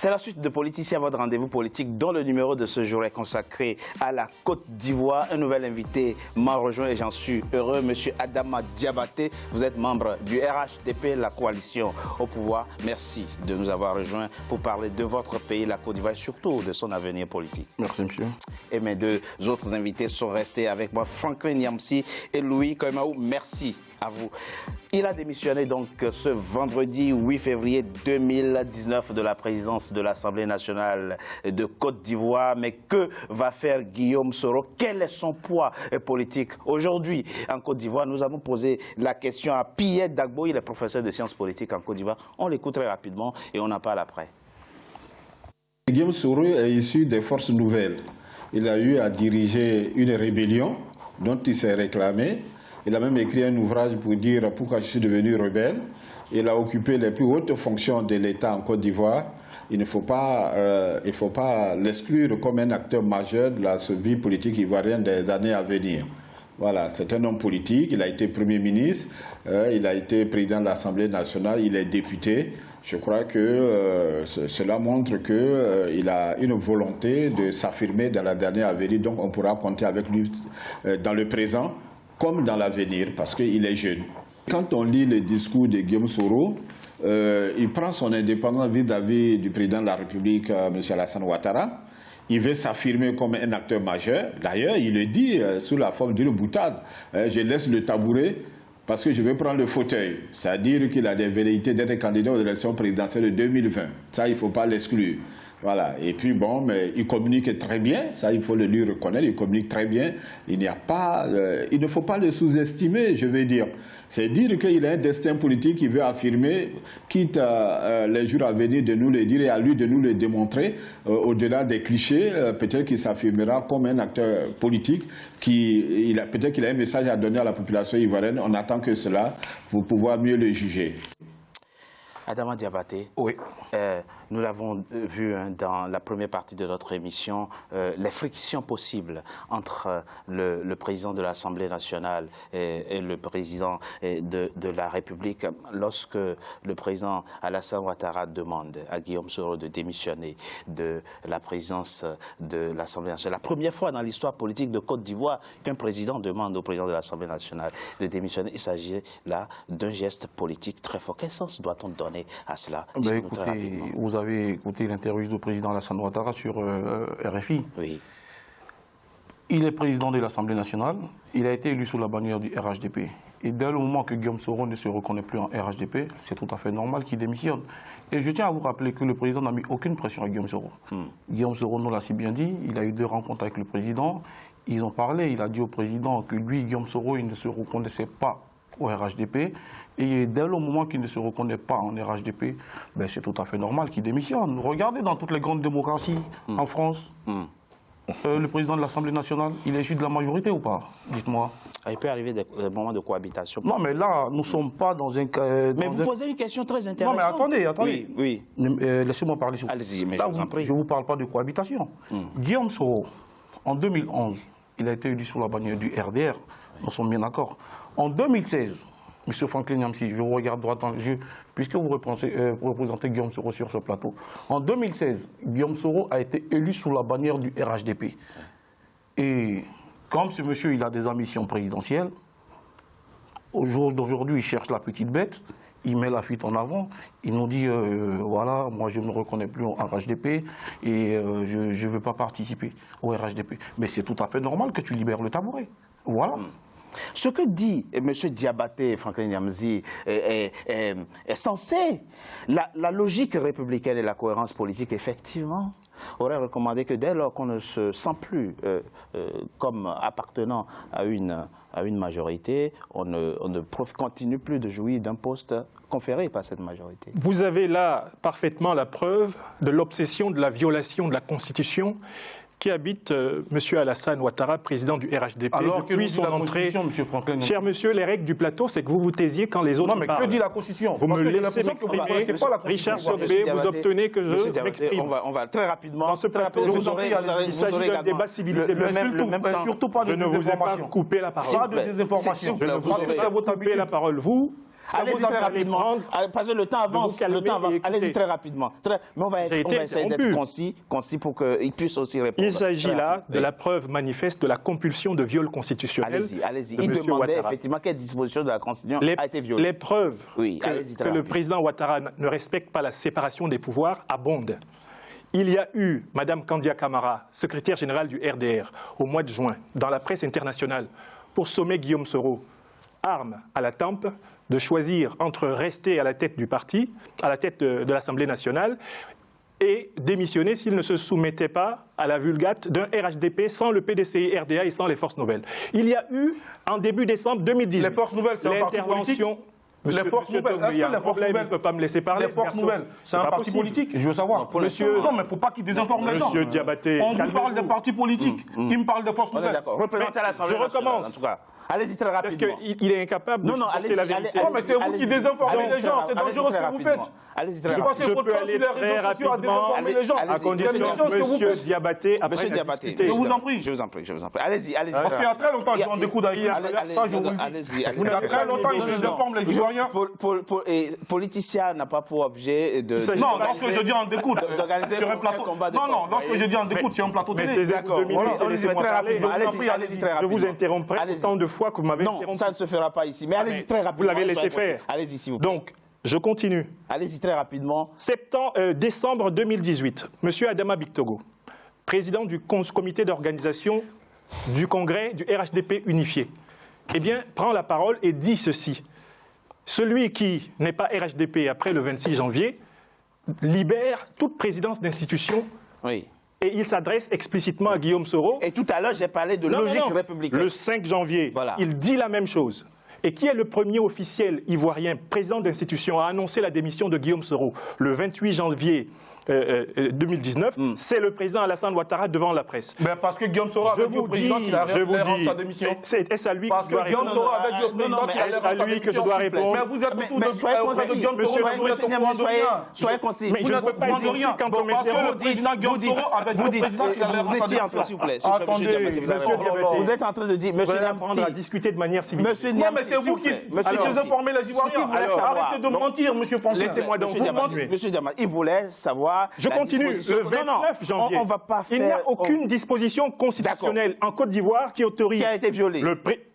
C'est la suite de Politicien, votre rendez-vous politique, dont le numéro de ce jour est consacré à la Côte d'Ivoire. Un nouvel invité m'a rejoint et j'en suis heureux, Monsieur Adama Diabaté. Vous êtes membre du RHDP, la coalition au pouvoir. Merci de nous avoir rejoints pour parler de votre pays, la Côte d'Ivoire, et surtout de son avenir politique. Merci, monsieur. Et mes deux autres invités sont restés avec moi, Franklin Nyamsi et Louis Koimaou. Merci à vous. Il a démissionné donc ce vendredi 8 février 2019 de la présidence de l'Assemblée nationale de Côte d'Ivoire. Mais que va faire Guillaume Soro? Quel est son poids politique aujourd'hui en Côte d'Ivoire? Nous allons poser la question à Pierre Dagbo, il est professeur de sciences politiques en Côte d'Ivoire. On l'écoute très rapidement et on en parle après. Guillaume Soro est issu des forces nouvelles. Il a eu à diriger une rébellion dont il s'est réclamé. Il a même écrit un ouvrage pour dire pourquoi je suis devenu rebelle. Il a occupé les plus hautes fonctions de l'État en Côte d'Ivoire. Il ne faut pas l'exclure comme un acteur majeur de la vie politique ivoirienne des années à venir. Voilà, c'est un homme politique, il a été Premier ministre, il a été président de l'Assemblée nationale, il est député. Je crois que cela montre qu'il a une volonté de s'affirmer dans la dernière à venir, donc on pourra compter avec lui dans le présent comme dans l'avenir, parce qu'il est jeune. Quand on lit le discours de Guillaume Soro, il prend son indépendance vis-à-vis du président de la République, M. Alassane Ouattara. Il veut s'affirmer comme un acteur majeur. D'ailleurs, il le dit sous la forme d'une boutade. Je laisse le tabouret parce que je veux prendre le fauteuil. C'est-à-dire qu'il a des velléités d'être candidat aux élections présidentielles de 2020. Ça, il ne faut pas l'exclure. Voilà. Et puis bon, mais il communique très bien, ça il faut le lui reconnaître, il communique très bien. Il ne faut pas le sous-estimer, je veux dire. C'est dire qu'il a un destin politique qu'il veut affirmer, quitte les jours à venir de nous le dire et à lui de nous le démontrer, au-delà des clichés, peut-être qu'il s'affirmera comme un acteur politique, peut-être qu'il a un message à donner à la population ivoirienne. On attend que cela pour pouvoir mieux le juger. Adama Diabaté, oui. Nous l'avons vu dans la première partie de notre émission, les frictions possibles entre le président de l'Assemblée nationale et le président de la République lorsque le président Alassane Ouattara demande à Guillaume Soro de démissionner de la présidence de l'Assemblée nationale. La première fois dans l'histoire politique de Côte d'Ivoire qu'un président demande au président de l'Assemblée nationale de démissionner, il s'agit là d'un geste politique très fort. Quel sens doit-on donner à cela? Écoutez, vous avez écouté l'interview du président Alassane Ouattara sur RFI. Oui. Il est président de l'Assemblée nationale, il a été élu sous la bannière du RHDP. Et dès le moment que Guillaume Soro ne se reconnaît plus en RHDP, c'est tout à fait normal qu'il démissionne. Et je tiens à vous rappeler que le président n'a mis aucune pression à Guillaume Soro. Guillaume Soro nous l'a si bien dit, il a eu 2 rencontres avec le président, ils ont parlé, il a dit au président que lui, Guillaume Soro, il ne se reconnaissait pas au RHDP. Et dès le moment qu'il ne se reconnaît pas en RHDP, ben c'est tout à fait normal qu'il démissionne. Regardez dans toutes les grandes démocraties en France, le président de l'Assemblée nationale, il est issu de la majorité ou pas? Dites-moi. Il peut arriver des moments de cohabitation. Non, mais là, nous ne sommes pas dans un cas... Mais vous posez une question très intéressante. Non, mais attendez. Oui. Laissez-moi parler. Allez-y, mais là, je vous en prie. Je ne vous parle pas de cohabitation. Guillaume Soro, en 2011, il a été élu sous la bannière du RDR. Nous sommes bien d'accord. En 2016... Monsieur Franklin Nyamsi, je vous regarde droit dans les yeux, puisque vous représentez Guillaume Soro sur ce plateau. En 2016, Guillaume Soro a été élu sous la bannière du RHDP. Et comme ce monsieur il a des ambitions présidentielles, au jour d'aujourd'hui, il cherche la petite bête, il met la fuite en avant, il nous dit, voilà, moi je ne me reconnais plus en RHDP et je ne veux pas participer au RHDP. Mais c'est tout à fait normal que tu libères le tabouret. Voilà. Ce que dit M. Diabaté, Franklin Nyamsi, est censé. La logique républicaine et la cohérence politique, effectivement, aurait recommandé que dès lors qu'on ne se sent plus comme appartenant à une majorité, on ne continue plus de jouir d'un poste conféré par cette majorité. Vous avez là parfaitement la preuve de l'obsession de la violation de la Constitution qui habite M. Alassane Ouattara, président du RHDP. Alors depuis son entrée, cher monsieur, les règles du plateau, c'est que vous vous taisiez quand les autres parlent. Non, mais que dit la Constitution? Vous me laissez m'exprimer. Richard Sokbé, vous obtenez que je m'exprime. On va très rapidement. Dans ce plateau, il s'agit d'un débat civilisé. Surtout pas de je ne vous ai pas coupé la parole. Pas de désinformation. Je ne vous ai pas coupé la parole. Vous, Allez-y très rapidement. Parce que le temps avance. calmer Le temps avance. et écouter. Allez-y très rapidement. Mais on va essayer d'être concis pour qu'il puisse aussi répondre. Il s'agit là de la preuve manifeste de la compulsion de viol constitutionnel. Allez-y. de Il monsieur demandait Ouattara. effectivement quelle disposition de la Constitution a été violée. Les preuves Oui, que allez-y très le rapidement. président Ouattara ne respecte pas la séparation des pouvoirs abondent. Il y a eu Mme Kandia Camara, secrétaire générale du RDR, au mois de juin, dans la presse internationale, pour sommer Guillaume Soro, arme à la tempe, de choisir entre rester à la tête du parti, à la tête de l'Assemblée nationale, et démissionner s'il ne se soumettait pas à la vulgate d'un RHDP sans le PDCI RDA et sans les forces nouvelles. Il y a eu, en début décembre 2018, Les forces nouvelles, c'est un parti politique. Monsieur, Les forces monsieur nouvelles, Togbe, est-ce il y a que un les forces problème, il nouvelles, ne peut pas me laisser parler. les forces garçon. nouvelles, c'est un pas parti possible. politique, je veux savoir. Monsieur- Non, mais il ne faut pas qu'il désinforme les gens. Monsieur Diabaté, On vous calmez-vous. parle des partis politiques, il me parle des forces On est nouvelles. d'accord. Représentez l'Assemblée je nationale, recommence. en tout cas. Allez-y très Parce rapidement. qu'il est incapable de Non, supporter allez-y, la vérité. allez-y. Non, mais c'est vous qui Allez-y. désinformez Allez-y les gens, très c'est dangereux ce que vous rapidement. faites. Allez-y très Je rapidement. passez votre temps sur les réseaux sociaux à désinformer les gens. Allez-y. à condition Monsieur que vous Monsieur faites. Diabaté après Monsieur la Diabaté. discuter. Je vous en prie. Je vous en prie, je vous en prie. Allez-y, allez-y. Parce qu'il y a très longtemps que je m'en découvre avec lui. Allez, Ça, je vous le dis. allez-y. Il y a très longtemps qu'il désinforme les Ivoiriens. Politicien n'a pas pour objet de... Non, lorsque je dis en découte, d'organiser sur un un plateau. combat de Non, non, force, lorsque vous je dis en découte, sur un plateau Mais télé. taisez-vous D'accord. 2 minutes et laissez-moi très parler. rapidement. Je vous en prie, Allez-y très Je rapidement. vous interromprai Allez-y. autant de fois que vous m'avez Non, interrompu. ça ne se fera pas ici. Mais allez-y mais très rapidement. vous l'avez laissé soyez faire. concis. Allez-y, s'il vous plaît. Donc, je continue. Allez-y très rapidement. Décembre 2018, M. Adama Bictogo, président du comité d'organisation du congrès du RHDP unifié, eh bien, prend la parole et dit ceci. Celui qui n'est pas RHDP après le 26 janvier libère toute présidence d'institution Oui. et il s'adresse explicitement à Guillaume Soro. Et tout à l'heure, j'ai parlé de Non, logique non, non. républicaine. Le 5 janvier, Voilà. il dit la même chose. Et qui est le premier officiel ivoirien, président d'institution, à annoncer la démission de Guillaume Soro le 28 janvier 2019 C'est le président Alassane Ouattara devant la presse. Mais parce que Guillaume Soro Je avait dit au vous président dis, qu'il allait je vous rendre dis, sa démission. est-ce à lui Parce que je que dois Guillaume répondre Soro avait dit au président qu'il allait est-ce à rendre sa lui que je démission. dois répondre Mais vous êtes tout Mais soyez auprès de concis. Guillaume Soro, Soyez vous êtes au concis, courant de rien. soyez concis. Mais Vous je n'êtes ne au peux pas courant de dire rien. quand on Parce que le m'interrompt. président Guillaume Soro avait dit au président qu'il allait vous rendre sa étiez en train, démission. s'il vous plaît. S'il vous plaît, monsieur Attendez, Diabaté, vous avez monsieur raison. Diabaté. Vous êtes en train de dire, Vous monsieur allez apprendre à Niamsi, discuter de manière civilisée. monsieur Non, Niamsi, mais c'est s'il vous qui plaît. Monsieur Niamsi. désinformez les Si Ivoiriens. vous voulez savoir, Arrêtez de donc, mentir, monsieur Francis. Laissez-moi donc Monsieur vous Diabaté, continuer. monsieur Diabaté, il voulait savoir. Je la continue. disposition- Le 29 Non, non, janvier, on va pas faire. il n'y a aucune disposition constitutionnelle en Côte d'Ivoire qui autorise. Qui a été violée.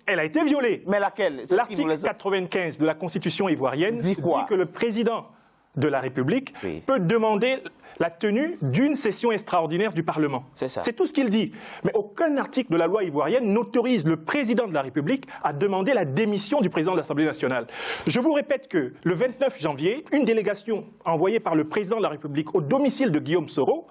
Elle a été violée. Mais laquelle? C'est ce qu'il L'article voulait- 95 de la Constitution ivoirienne Dit quoi? que le président de la République Oui. peut demander la tenue d'une session extraordinaire du Parlement. C'est ça. C'est tout ce qu'il dit. Mais aucun article de la loi ivoirienne n'autorise le président de la République à demander la démission du président de l'Assemblée nationale. Je vous répète que le 29 janvier, une délégation envoyée par le président de la République au domicile de Guillaume Soro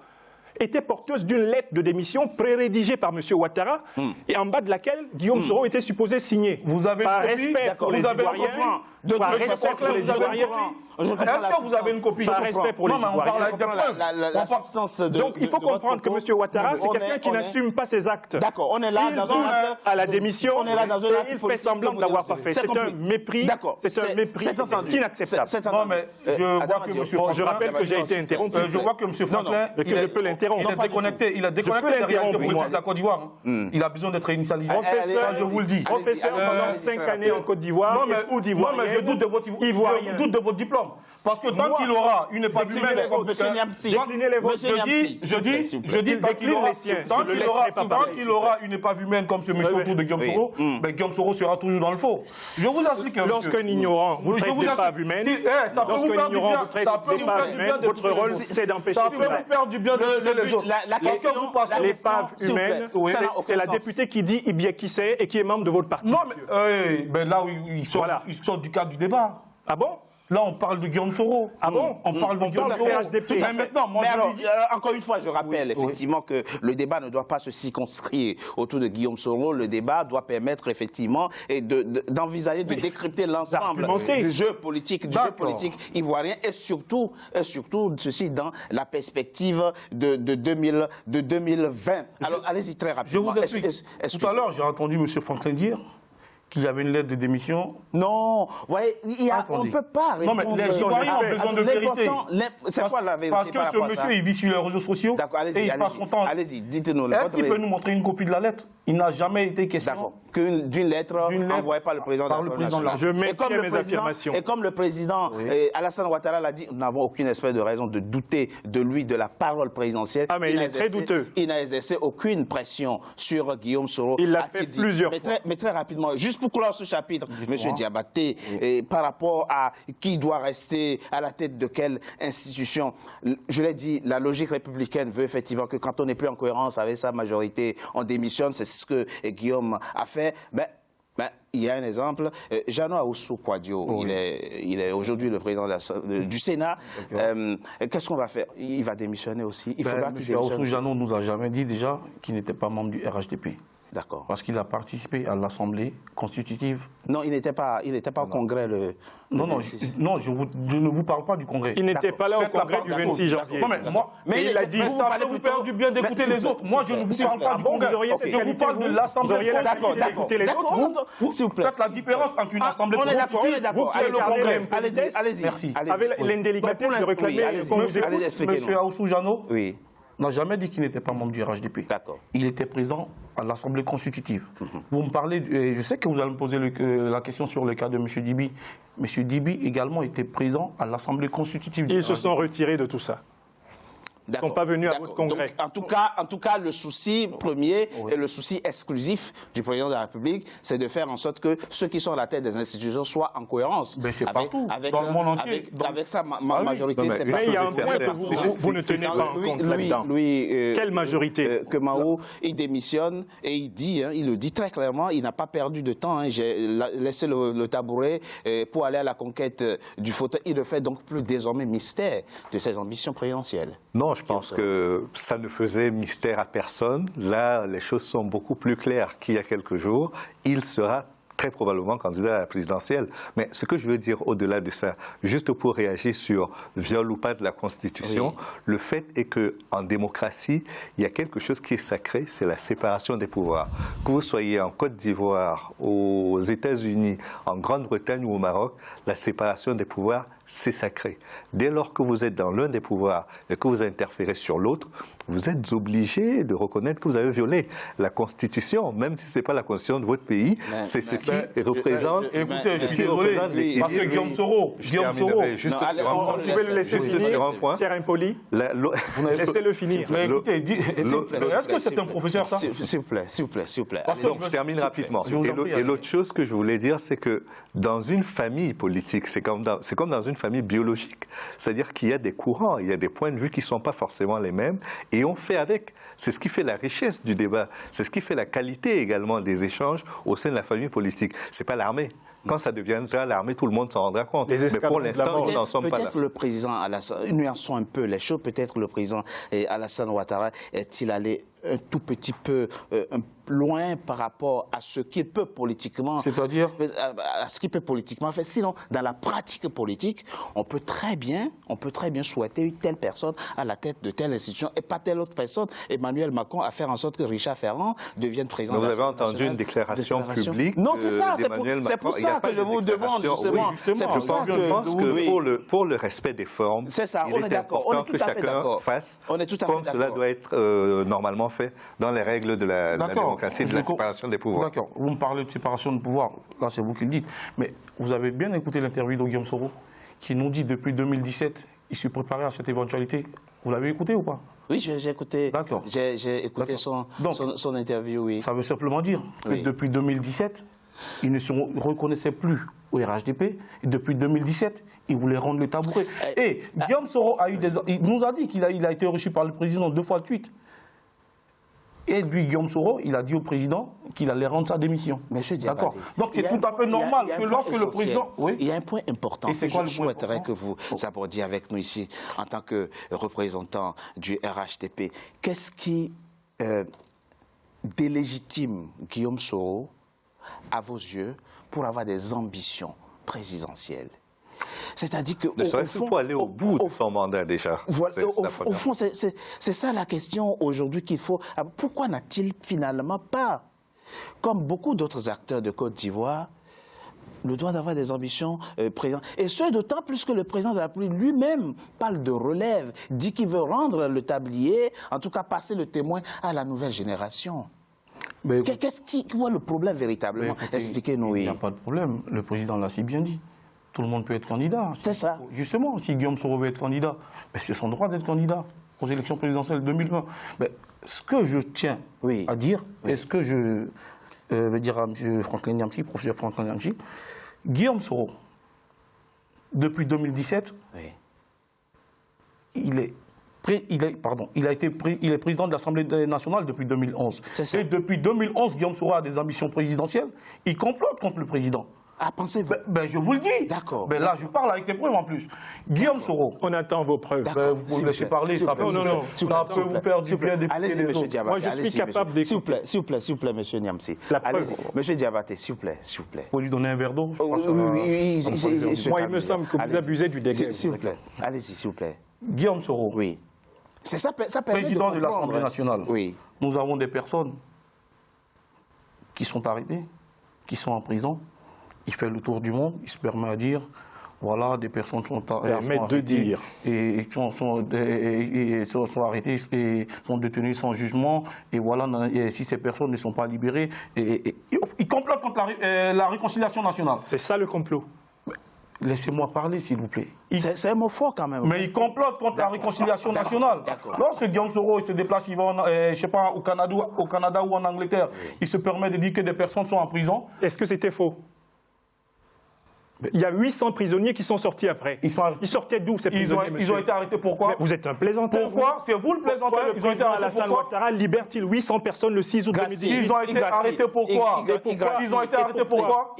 était porteuse d'une lettre de démission pré-rédigée par M. Ouattara et en bas de laquelle Guillaume Soro était supposé signer. Vous avez par une copie respect D'accord. pour les Vous avez une Ivoiriens, copie par de respect Franklin, pour les vous avez une Ivoiriens. copie Je comprends la Est-ce que vous avez une copie Par respect pour les Non, mais on parle Ivoiriens. avec des preuves. La substance de. Donc il faut de votre comprendre que propos. M. Ouattara, c'est On quelqu'un est- qui on est- n'assume pas ses actes. D'accord, on est là Il dans pousse un à la démission on est là dans un et acte il fait politique semblant que de l'avoir vous pas fait. dénoncez. C'est un compris. mépris. D'accord. C'est un mépris. C'est entendu. C'est inacceptable. C'est Non, entendu. mais je vois Adama que Diop. M. Bon, je rappelle que j'ai été interrompu. Je vois que M. Franklin, mais que je peux l'interrompre. il est déconnecté. Il est déconnecté peux des réalités l'interrompre, moi. politiques de la Côte d'Ivoire. Il a besoin d'être initialisé. Allez, Ça, je vous le dis. Professeur Allez-y, pendant allez-y, 5 très années en Côte d'Ivoire, Non, mais je doute de votre Ivoirien. je doute de votre diplôme. Parce que tant Moi, qu'il aura une épave déclinez humaine les comme vôtres, Monsieur Niamsi. Déclinez les vôtres. Monsieur je dis, Niamsi, je s'il vous plaît, dis, s'il vous je plaît. dis, tant qu'il aura, les siens, tant je le qu'il laisserai aura, pas tant parler, qu'il aura une épave humaine comme ce monsieur oui. autour de Guillaume Oui. Soro, ben Guillaume Soro sera toujours dans le faux. Je vous explique. monsieur. Lorsqu'un ignorant vous Je traite vous d'épave explique. humaine, Si, ça peut vous lorsqu'un faire du ignorant bien, vous traite ça peut vous d'épave faire du bien humaine, de votre rôle, si- c'est d'empêcher ça peut cela. vous faire du bien de citer les autres. La Parce question, que vous passez- la L'épave question, s'il vous plaît, humaine, ça n'a aucun c'est la sens. députée qui dit bien qui c'est et qui est membre de votre parti. Non, monsieur. mais ben là, Voilà. ils sortent du cadre du débat. Ah bon? Là, on parle de Guillaume Soro. Ah bon? On parle de On Guillaume parle Soro. de HDP. Tout à Mais fait. maintenant, moi, Mais je alors, lui dis- encore une fois, je rappelle effectivement que le débat ne doit pas se circonscrire autour de Guillaume Soro. Le débat doit permettre effectivement d'envisager de décrypter l'ensemble d'argumenter. du jeu politique, ivoirien et surtout ceci dans la perspective de 2020. Alors, allez-y très Je rapidement. vous explique. Tout à l'heure, j'ai entendu M. Franklin dire qu'il y avait une lettre de démission. Non, vous voyez, on ne peut pas répondre. Non, mais les citoyens ont besoin de vérité. C'est quoi la vérité? Parce que ce monsieur, il vit sur les réseaux sociaux et il passe son temps. Allez-y, dites-nous. Est-ce qu'il peut nous montrer une copie de la lettre? Il n'a jamais été question d'une lettre envoyée par le président de l'Assemblée nationale. Je maintiens mes affirmations. Et comme le président Alassane Ouattara l'a dit, nous n'avons aucune espèce de raison de douter de lui, de la parole présidentielle. Ah, mais il est très douteux. Il n'a exercé aucune pression sur Guillaume Soro. Il l'a fait plusieurs fois. Mais très rapidement, juste pour clore ce chapitre, M. Diabaté, par rapport à qui doit rester à la tête de quelle institution, je l'ai dit, la logique républicaine veut effectivement que quand on n'est plus en cohérence avec sa majorité, on démissionne. C'est ce que Guillaume a fait. Il y a un exemple. Jeannot Ahoussou Kouadio, il est aujourd'hui le président du Sénat. Qu'est-ce qu'on va faire? Il va démissionner aussi. Il faudra qu'il démissionne. Ahoussou Jeannot nous a jamais dit déjà qu'il n'était pas membre du RHDP. D'accord. Parce qu'il a participé à l'Assemblée constitutive. Non, il n'était pas au Congrès. Non, je ne vous parle pas du Congrès. Il n'était pas là au Congrès du 26 janvier. Mais il a dit, ça va vous faire du bien d'écouter les autres. Moi, je ne vous parle pas du Congrès. Je vous parle de l'Assemblée constitutive d'écouter les autres. S'il vous plaît. Faites la différence entre une Assemblée constitutive et le Congrès. Allez-y. Merci. Avec l'indélicatesse de réclamer... Monsieur Ahoussou Jeannot n'a jamais dit qu'il n'était pas membre du RHDP. D'accord. Il était présent à l'Assemblée constitutive. Vous me parlez, je sais que vous allez me poser la question sur le cas de M. Dibi. M. Dibi également était présent à l'Assemblée constitutive. Ils se sont retirés de tout ça. Ils ne sont pas venus à votre congrès. Donc, en tout cas, le souci premier et le souci exclusif du président de la République, c'est de faire en sorte que ceux qui sont à la tête des institutions soient en cohérence dans le monde entier. Avec sa majorité. Mais il y a un point que vous ne tenez pas en compte là-dedans. Quelle majorité? Que Mao, il démissionne et il dit, il le dit très clairement, il n'a pas perdu de temps. J'ai laissé le tabouret pour aller à la conquête du fauteuil. Il ne fait donc plus désormais mystère de ses ambitions présidentielles. Non, je pense que ça ne faisait mystère à personne. Là, les choses sont beaucoup plus claires qu'il y a quelques jours. Il sera très probablement candidat à la présidentielle. Mais ce que je veux dire au-delà de ça, juste pour réagir sur viol ou pas de la Constitution, le fait est qu'en démocratie, il y a quelque chose qui est sacré, c'est la séparation des pouvoirs. Que vous soyez en Côte d'Ivoire, aux États-Unis, en Grande-Bretagne ou au Maroc, la séparation des pouvoirs, c'est sacré. Dès lors que vous êtes dans l'un des pouvoirs et que vous interférez sur l'autre, vous êtes obligé de reconnaître que vous avez violé la Constitution, même si ce n'est pas la Constitution de votre pays, c'est ce qui représente... Écoutez, je suis désolé, parce que Guillaume Soro... Vous pouvez le laisser finir, Pierre Impoli. Laissez-le finir. Mais écoutez, est-ce que c'est un professeur, ça? S'il vous plaît. Donc, je termine rapidement. Et l'autre chose que je voulais dire, c'est que dans une famille politique, c'est comme dans une famille biologique. C'est-à-dire qu'il y a des courants, il y a des points de vue qui ne sont pas forcément les mêmes, et on fait avec. C'est ce qui fait la richesse du débat. C'est ce qui fait la qualité également des échanges au sein de la famille politique. Ce n'est pas l'armée. Quand ça deviendra l'armée, tout le monde s'en rendra compte. Mais pour l'instant, nous n'en sommes pas là. Peut-être le président Alassane, nuançons un peu les choses, peut-être le président Alassane Ouattara est-il allé un tout petit peu loin par rapport à ce qu'il peut politiquement... C'est-à-dire à ce qu'il peut politiquement faire. Sinon, dans la pratique politique, on peut très bien souhaiter une telle personne à la tête de telle institution et pas telle autre personne. Emmanuel Macron a fait en sorte que Richard Ferrand devienne président de l'Assemblée nationale. Vous avez entendu une déclaration publique Non, c'est ça, c'est pour ça que je vous demande, justement. Je pense que pour le respect des formes, il est important que chacun fasse comme cela doit être normalement fait dans les règles de la démocratie et de la séparation des pouvoirs. D'accord. Vous me parlez de séparation de pouvoirs, là c'est vous qui le dites. Mais vous avez bien écouté l'interview de Guillaume Soro qui nous dit depuis 2017, il se préparait à cette éventualité. Vous l'avez écouté ou pas? Oui, j'ai écouté. D'accord. J'ai écouté son interview, oui. Ça veut simplement dire que depuis 2017, il ne se reconnaissait plus au RHDP. Et depuis 2017, il voulait rendre le tabouret. Et Guillaume Soro il nous a dit qu'il a été reçu par le président 2 fois de suite. Et lui, Guillaume Soro, il a dit au président qu'il allait rendre sa démission. D'accord. Donc c'est tout à fait normal que lorsque le président... Il y a un point important que je souhaiterais que vous abordiez avec nous ici, en tant que représentant du RHDP. Qu'est-ce qui délégitime Guillaume Soro, à vos yeux, pour avoir des ambitions présidentielles? C'est-à-dire que... Ne serait-ce pour aller au bout de son mandat déjà. Au fond, c'est ça la question aujourd'hui qu'il faut... Pourquoi n'a-t-il finalement pas comme beaucoup d'autres acteurs de Côte d'Ivoire, le droit d'avoir des ambitions présidentielles. Et ce, d'autant plus que le président de la République lui-même parle de relève, dit qu'il veut rendre le tablier, en tout cas passer le témoin à la nouvelle génération. Qu'est-ce qui est le problème véritablement? Expliquez-nous. Il n'y a pas de problème. Le président l'a si bien dit. Tout le monde peut être candidat. C'est ça. Justement, si Guillaume Soro veut être candidat, c'est son droit d'être candidat aux élections présidentielles 2020. Ce que je tiens à dire, et ce que je veux dire à M. Franklin Nyamsi, professeur Franklin Nyamsi, Guillaume Soro, depuis 2017, il est président de l'Assemblée nationale depuis 2011. Et depuis 2011, Guillaume Soro a des ambitions présidentielles. Il complote contre le président. Ah, pensez-vous? Je vous le dis. D'accord. Là, je parle avec les preuves en plus. Guillaume Soro. On attend vos preuves. Vous pouvez me laisser parler, ça peut vous perdre du bien d'écouter les autres. Moi, je suis capable d'écouter. S'il vous plaît, monsieur Nyamsi. Allez-y. Monsieur Diabaté, s'il vous plaît. Vous pouvez lui donner un verre d'eau? Moi, il me semble que vous abusez du dégât. S'il vous plaît. Allez-y, s'il vous plaît. Guillaume Soro. Oui. C'est ça, président de l'Assemblée nationale. Oui. Nous avons des personnes qui sont arrêtées, qui sont en prison. Il fait le tour du monde, il se permet à dire, voilà, des personnes sont arrêtées et sont arrêtées et sont détenues sans jugement. Et voilà, et si ces personnes ne sont pas libérées, il complote contre la réconciliation nationale. C'est ça le complot. Laissez-moi parler, s'il vous plaît. C'est un mot fort quand même. Mais il complote contre la réconciliation nationale. Lorsque Guillaume Soro se déplace, il va je sais pas, au Canada ou en Angleterre, il se permet de dire que des personnes sont en prison. Est-ce que c'était faux? Il y a 800 prisonniers qui sont sortis après. Ils sortaient d'où ces prisonniers, Ils ont été arrêtés pourquoi? Vous êtes un plaisanteur. Pourquoi? C'est vous le plaisanteur. Le président Alassane Ouattara libère-t-il 800 personnes le 6 août 2018? Ils ont été arrêtés pourquoi? Ils ont été arrêtés pourquoi?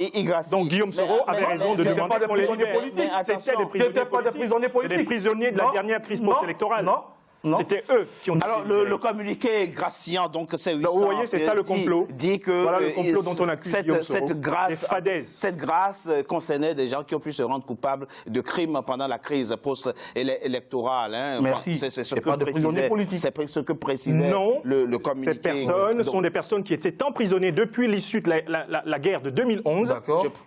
Donc Guillaume Soro avait raison de demander qu'on les libère. C'était pas des prisonniers politiques. Des prisonniers de la dernière crise post-électorale. Non. C'était eux qui ont dit. Alors, le communiqué graciant, donc c'est 800. Vous voyez, c'est ça le complot. Dit que voilà le complot dont on accuse Guillaume Soro. Cette grâce concernait des gens qui ont pu se rendre coupables de crimes pendant la crise post-électorale. Merci. C'est pas de prisonniers politiques. C'est ce que précisait le communiqué. Ces personnes sont des personnes qui étaient emprisonnées depuis l'issue de la guerre de 2011.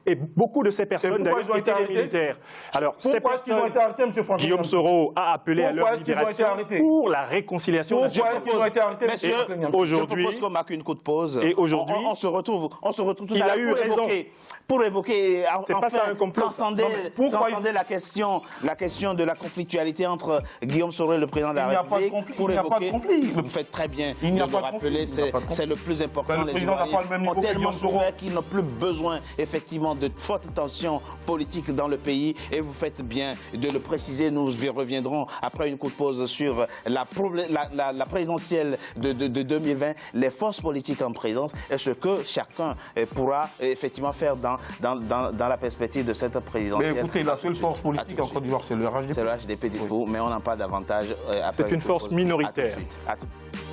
Et beaucoup de ces personnes, d'ailleurs, étaient des militaires. Alors, ces personnes, Guillaume Soro a appelé à leur libération pour la réconciliation nationale. Aujourd'hui, je propose qu'on marque une coup de pause. Et aujourd'hui, on se retrouve tout à l'heure pour évoquer, c'est pas ça un complot. Transcender la question de la conflictualité entre Guillaume Soro et le président de la République. Il n'y a pas de conflit. Vous faites très bien de le rappeler, c'est le plus important. Le président n'a pas le même niveau que Guillaume Soro. Qu'ils n'ont plus besoin, effectivement, de fortes tensions politiques dans le pays. Et vous faites bien de le préciser. Nous y reviendrons après une coup de pause sur la présidentielle de 2020, les forces politiques en présence et ce que chacun pourra effectivement faire dans la perspective de cette présidentielle. Mais écoutez, la seule force politique en Côte d'Ivoire, c'est le RHDP. C'est le RHDP, mais on n'en parle davantage après. C'est une force minoritaire. À tout de suite.